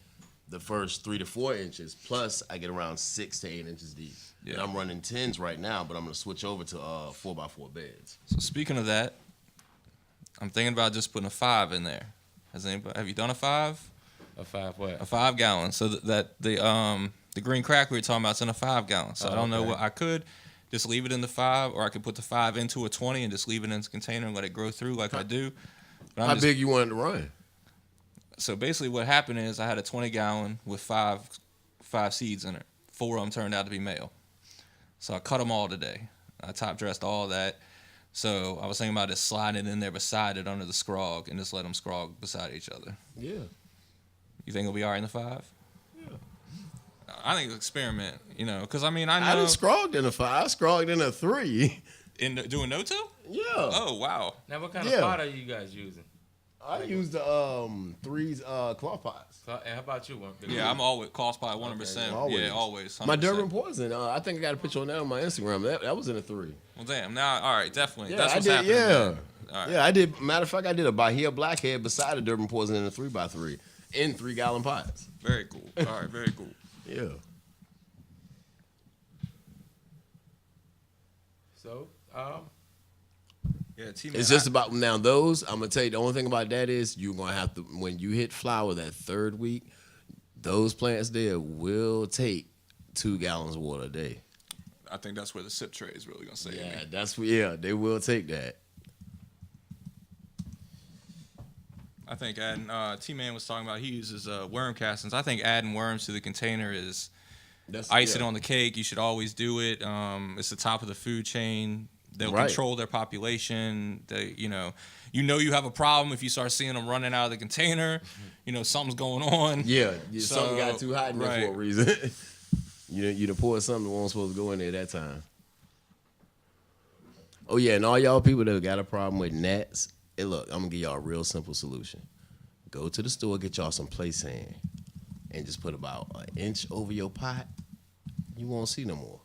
the first 3 to 4 inches, plus I get around 6 to 8 inches deep. Yeah. And I'm running 10s right now, but I'm gonna switch over to 4x4 beds. So speaking of that, I'm thinking about just putting a 5 in there. Have you done a 5? A 5 what? A 5 gallon. So that the green crack we were talking about is in a 5 gallon. So I don't know okay. what I could just leave it in the 5, or I could put the 5 into a 20 and just leave it in its container and let it grow through like I do. But How big you wanted to run? So basically, what happened is I had a 20 gallon with five seeds in it. 4 of them turned out to be male. So I cut them all today. I top dressed all that. So I was thinking about just sliding it in there beside it under the scrog and just let them scrog beside each other. Yeah. You think it'll be all right in the 5? Yeah. I think it's an experiment, you know, because I mean, I I know. done scrogged in a 5. I scrogged in a 3. Doing no-till? Yeah. Oh, wow. Now, what kind Yeah. of pot are you guys using? I used the 3's cloth pots. So, and how about you? Yeah, I'm always cost by 100%. always. Yeah, always. 100%. My Durban Poison. I think I got a picture on that on my Instagram. That was in a 3. Well, damn. Now, all right, definitely. Yeah, That's I what's did. happening. Yeah, man. All right. yeah, I did. Matter of fact, I did a Bahia Blackhead beside the Durban Poison in a 3x3 in 3-gallon pots. Very cool. All right, very cool. Yeah. So, Yeah, T-Man, It's just about now. Those I'm gonna tell you. The only thing about that is you're gonna have to when you hit flower that 3rd week. Those plants there will take 2 gallons of water a day. I think that's where the sip tray is really gonna save me. Yeah, they will take that. I think adding T-Man was talking about he uses worm castings. I think adding worms to the container is That's icing on the cake. You should always do it. It's the top of the food chain. They'll Right. control their population. You you have a problem if you start seeing them running out of the container. You know something's going on. Yeah, So, something got too hot in there for a right. reason. you done poured something that wasn't supposed to go in there that time. Oh yeah, and all y'all people that got a problem with gnats, hey look, I'm gonna give y'all a real simple solution. Go to the store, get y'all some play sand, and just put about an inch over your pot. You won't see no more.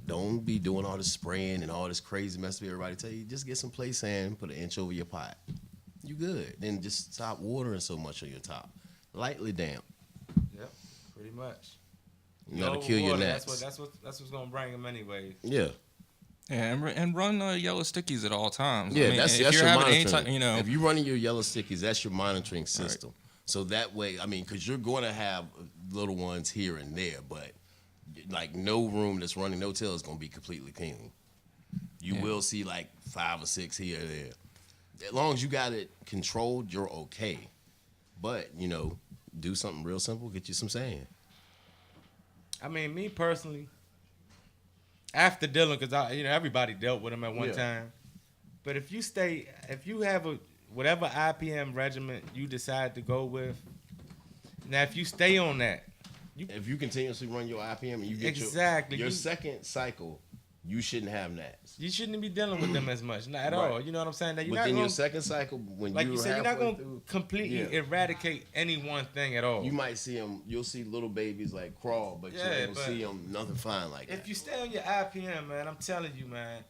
Don't be doing all this spraying and all this crazy mess that everybody tell you. Just get some play sand, put an inch over your pot. You good. Then just stop watering so much on your top. Lightly damp. yep, pretty much. You gotta No kill your water, gnats. That's what's gonna bring them anyway. Yeah. Yeah, and run yellow stickies at all times. Yeah, I mean, that's if you're your having monitoring. any type, If you're running your yellow stickies, that's your monitoring system. So that way, I mean, because you're going to have little ones here and there, but like no room that's running no tail is going to be completely clean. You will see like 5 or 6 here or there. As long as you got it controlled, you're okay. But do something real simple. Get you some sand. I mean, me personally, after dealing, because everybody dealt with them at one time. But if you have whatever IPM regimen you decide to go with, now if you stay on that, If you continuously run your IPM and you get Exactly. your second cycle, you shouldn't have gnats. you shouldn't be dealing with them as much, not at all. You know what I'm saying? That you're But not then your gonna, second cycle, when like you said, you're not halfway gonna through, completely eradicate any one thing at all. you might see them. You'll see little babies like crawl, but you Yeah, don't see them nothing fine like that. If you stay on your IPM, man, I'm telling you, man,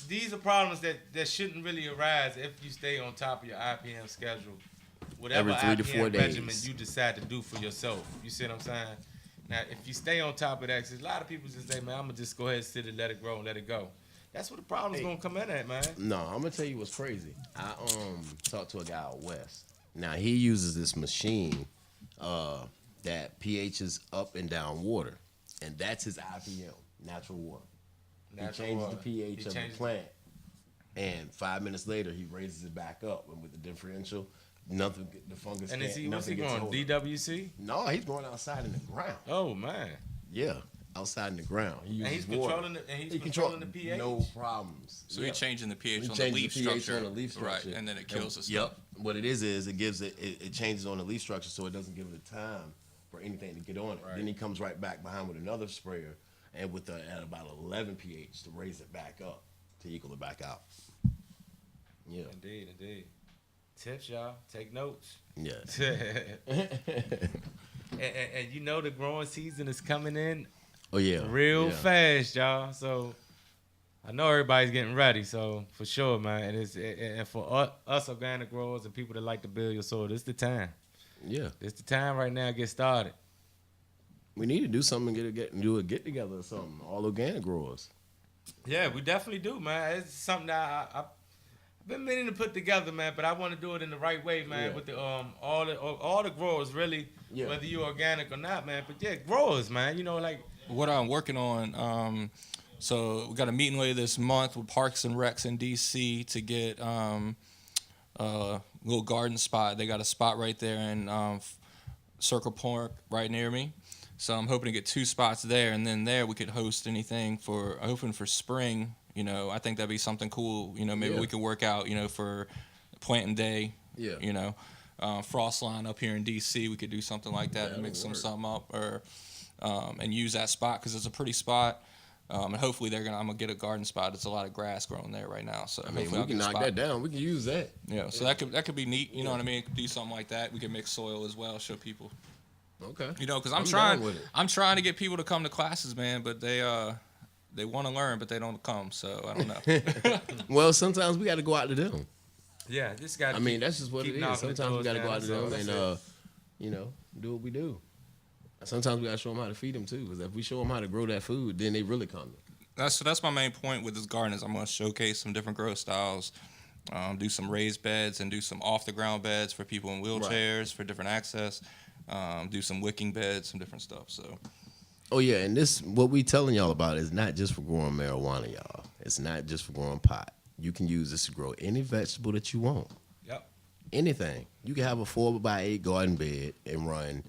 these are problems that shouldn't really arise if you stay on top of your IPM schedule. Whatever Every 3 to IPM 4 regimen days. you decide to do for yourself. You see what I'm saying? Now, if you stay on top of that, 'cause a lot of people just say, man, I'm going to just go ahead and sit and let it grow and let it go. That's what the problem's going to come in at, man. No, I'm gonna tell you what's crazy. I talked to a guy out west. Now he uses this machine that pHs up and down water, and that's his IPM, natural water. Natural he changes water. the pH He of changes- the plant, and 5 minutes later he raises it back up, and with the differential, nothing. The fungus. And can't, what's he nothing gets going, hold of it. DWC? No, he's going outside in the ground. Oh, man. Yeah, outside in the ground. He And uses he's water. controlling the pH? No problems. So you're changing the pH We on the change leaf the pH structure, on the leaf structure. right? And then it kills the stuff. Yep. What it is it gives it changes on the leaf structure so it doesn't give it a time for anything to get on it. Right. Then he comes right back behind with another sprayer and with at about 11 pH to raise it back up to equal it back out. Yeah. Indeed. Tips, y'all. Take notes. Yes. and you know the growing season is coming in. Oh yeah. Real fast, y'all. So I know everybody's getting ready. So for sure, man. And for us organic growers and people that like to build your soil, this is the time. Yeah. It's the time right now to get started. We need to do something, do a get together or something. All organic growers. Yeah, we definitely do, man. It's something that I've been meaning to put together, man. But I want to do it in the right way, man. Yeah. With the all the growers, really, Yeah. whether you're organic or not, man. But yeah, growers, man. You know, like What I'm working on, so we got a meeting later this month with Parks and Recs in DC to get a little garden spot. They got a spot right there in Circle Park right near me. So I'm hoping to get 2 spots there, and then there we could host anything hoping for spring. You know, I think that'd be something cool. You know, maybe we could work out, you know, for planting day. Yeah. You know, frost line up here in DC, we could do something like that and mix something up, or and use that spot because it's a pretty spot. And hopefully I'm gonna get a garden spot. It's a lot of grass growing there right now. So I mean, hopefully we can knock that down. We can use that. Yeah. So that could be neat. You know what I mean? Do something like that. We can mix soil as well. Show people. Okay. You know, because I'm trying to get people to come to classes, man, but they want to learn, but they don't come. So I don't know. Well, sometimes we got to go out to them. yeah, just got. I mean, that's just what it is. Sometimes we got to go out to them and it. you know, do what we do. Sometimes we got to show them how to feed them too, because if we show them how to grow that food, then they really come. That's my main point with this garden is I'm going to showcase some different grow styles, do some raised beds and do some off the ground beds for people in wheelchairs for different access, do some wicking beds, some different stuff. So. Oh yeah, and this what we telling y'all about is not just for growing marijuana, y'all. It's not just for growing pot. You can use this to grow any vegetable that you want. Yep. Anything. You can have a 4x8 garden bed and run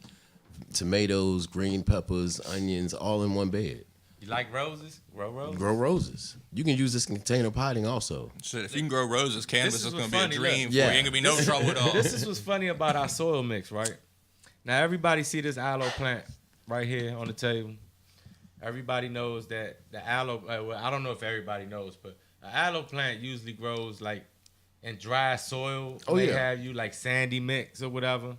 tomatoes, green peppers, onions, all in one bed. You like roses? Grow roses. Grow roses. You can use this in container potting also. Shit, if you can grow roses, cannabis is going to be a dream for Yeah. you. Ain't going to be no trouble at all. This is what's funny about our soil mix, right? Now everybody see this aloe plant right here on the table. Everybody knows that the aloe. Well, I don't know if everybody knows, but an aloe plant usually grows like in dry soil. Oh, they yeah. have you like sandy mix or whatever.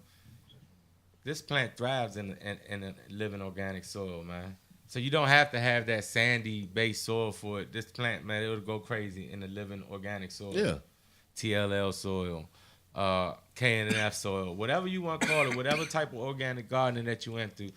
This plant thrives in a living organic soil, man. So you don't have to have that sandy based soil for it. This plant, man, it'll go crazy in the living organic soil. Yeah. TLL soil, K&F soil, whatever you want to call it, whatever type of organic gardening that you went through.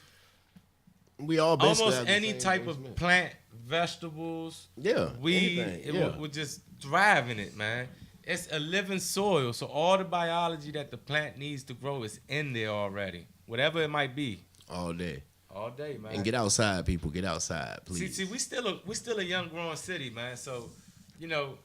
We all basically Almost have the any same type of basement. plant, vegetables, Yeah. weed, anything, it would just thrive in it, man. It's a living soil, so all the biology that the plant needs to grow is in there already, whatever it might be. All day. All day, man. And get outside, people. Get outside, please. See, we still a young growing city, man. So, you know,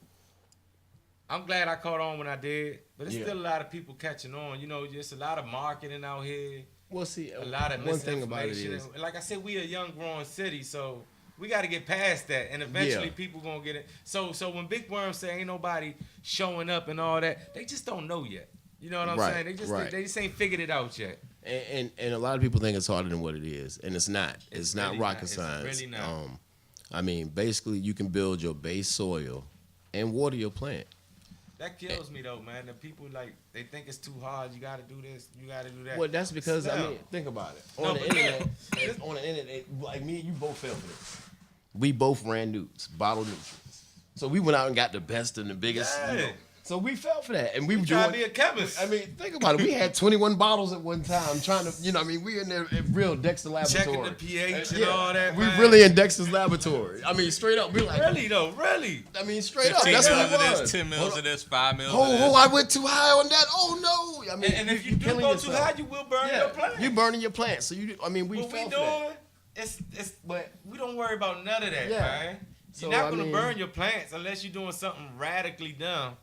I'm glad I caught on when I did, but there's still a lot of people catching on. You know, just a lot of marketing out here. Well, see, A lot of one thing about it misinformation. is, And like I said, we a young growing city, so we got to get past that, and eventually people gonna get it. So when Big Worm say ain't nobody showing up and all that, they just don't know yet. You know what I'm saying? They just ain't figured it out yet. and a lot of people think it's harder than what it is, and it's not. It's not really rocket not. It's science. really not. I mean, basically, you can build your base soil and water your plant. That kills me though, man. The people they think it's too hard. You got to do this. You got to do that. Well, that's because I No. mean, think about it. No, On the but internet, like me and you both fell for this. We both ran nukes, bottled nutrients. So we went out and got the best and the biggest. You know. Yeah. So we fell for that, and we were try doing. to be a chemist. I mean, think about it. We had 21 bottles at one time, trying to, I mean, we in there at real Dexter laboratory. Checking the pH and all that. We man. really in Dexter's laboratory. I mean, straight up, we like. Really though, really. I mean, straight up. 15 That's mils what of it this, was. 10 mils of this, 5 mils of Oh, this. I went too high on that. Oh no! I mean, And if you do killing go yourself. too high, you will burn your plant. You burning your plant. So you, I mean, we What we fell for that. doing? It's but we don't worry about none of that, Yeah. man. So, You're not I gonna mean- burn your plants unless you're doing something radically dumb.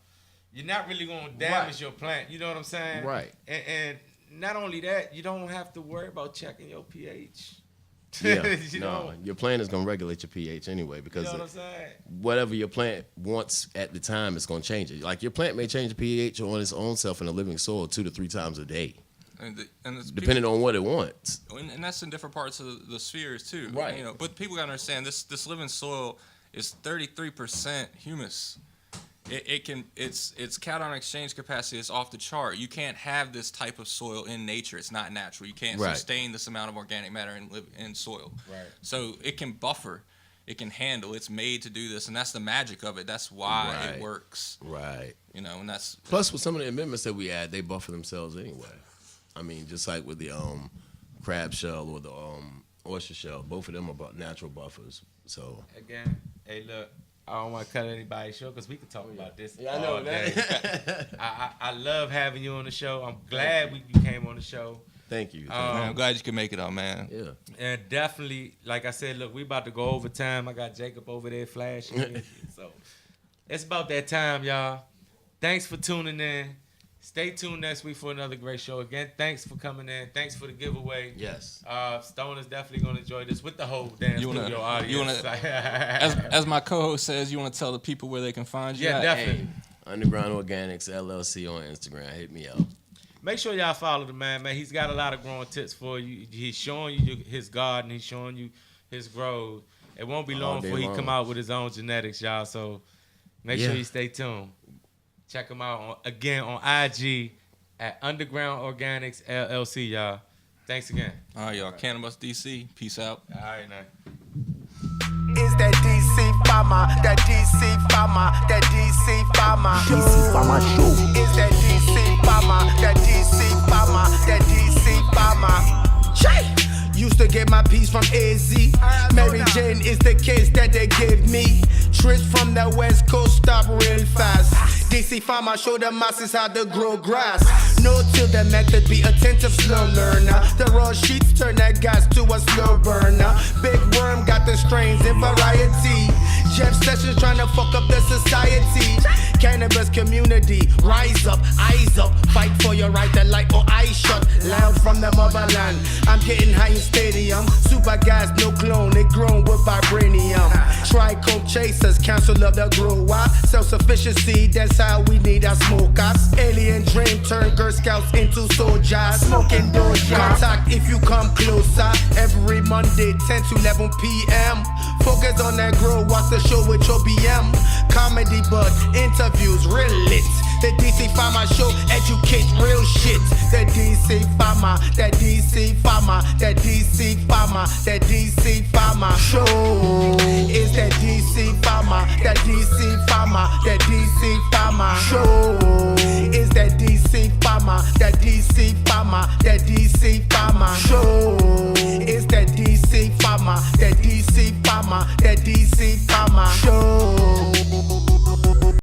You're not really gonna damage your plant. You know what I'm saying? Right. And not only that, you don't have to worry about checking your pH. Yeah, you no, know? your plant is gonna regulate your pH anyway You because know what I'm saying? whatever your plant wants at the time, it's gonna change it. Like your plant may change the pH on its own self in a living soil 2 to 3 times a day. And it's depending on what it wants. and that's in different parts of the spheres too. Right. You know, but people gotta understand this living soil is 33% humus. Its cation exchange capacity is off the chart. You can't have this type of soil in nature. It's not natural. You can't Right. sustain this amount of organic matter in soil. Right. So it can buffer. It can handle. It's made to do this, and that's the magic of it. That's why Right. it works. Right. You know, and that's Plus, with some of the amendments that we add, they buffer themselves anyway. I mean, just like with the crab shell or the oyster shell, both of them are natural buffers. So Again, hey, look, I don't want to cut anybody short because we could talk about this Yeah, I know, all day. man. I love having you on the show. I'm glad you came on the show. Thank you. man, I'm glad you can make it out, man. Yeah. And definitely, like I said, look, we about to go overtime. I got Jacob over there flashing. So it's about that time, y'all. Thanks for tuning in. Stay tuned next week for another great show. Again, thanks for coming in. Thanks for the giveaway. Yes. Stone is definitely going to enjoy this with the whole damn studio audience. As my co-host says, you want to tell the people where they can find you? Yeah, definitely. Hey, Underground Organics LLC on Instagram. Hit me up. Make sure y'all follow the man. He's got a lot of growing tips for you. He's showing you his garden. He's showing you his growth. It won't be long day before he long. come out with his own genetics, y'all. So make sure you stay tuned. Check him out on IG at Underground Organics LLC, y'all. Thanks again. All right, y'all. Cannabis DC. Peace out. All right, now. Is that DC Pharma, that DC Pharma, that DC Pharma DC Pharma Show. Is that DC Pharma, that DC Pharma, that DC Pharma Che! Used to get my piece from AZ. Mary Jane is the case that they give me. Trips from the West Coast stop real fast. DC Pharma show the masses how to grow grass. No till the method, be attentive, slow learner. The raw sheets turn that gas to a slow burner. Big worm got the strains in variety. Jeff Sessions trying to fuck up the society. Cannabis community, rise up, eyes up. Fight for your right to light or eye shut. Loud from the motherland. I'm getting high in stadium. Super gas, no clone, it grown with vibranium. Trichome chasers, council of the grower. Self-sufficiency, that's how we need our smokers. Alien dream turn Girl Scouts into soldiers. Smoking doja. Contact if you come closer. Every Monday, 10 to 11 p.m. Focus on that grow, watch the show with your BM. Comedy, but interviews real lit. The DC Pharma Show, educate real shit. The DC Pharma, that DC Pharma, that DC Pharma, that DC Pharma Show. Is that DC Pharma, that DC Pharma, that DC Pharma Show. Is that DC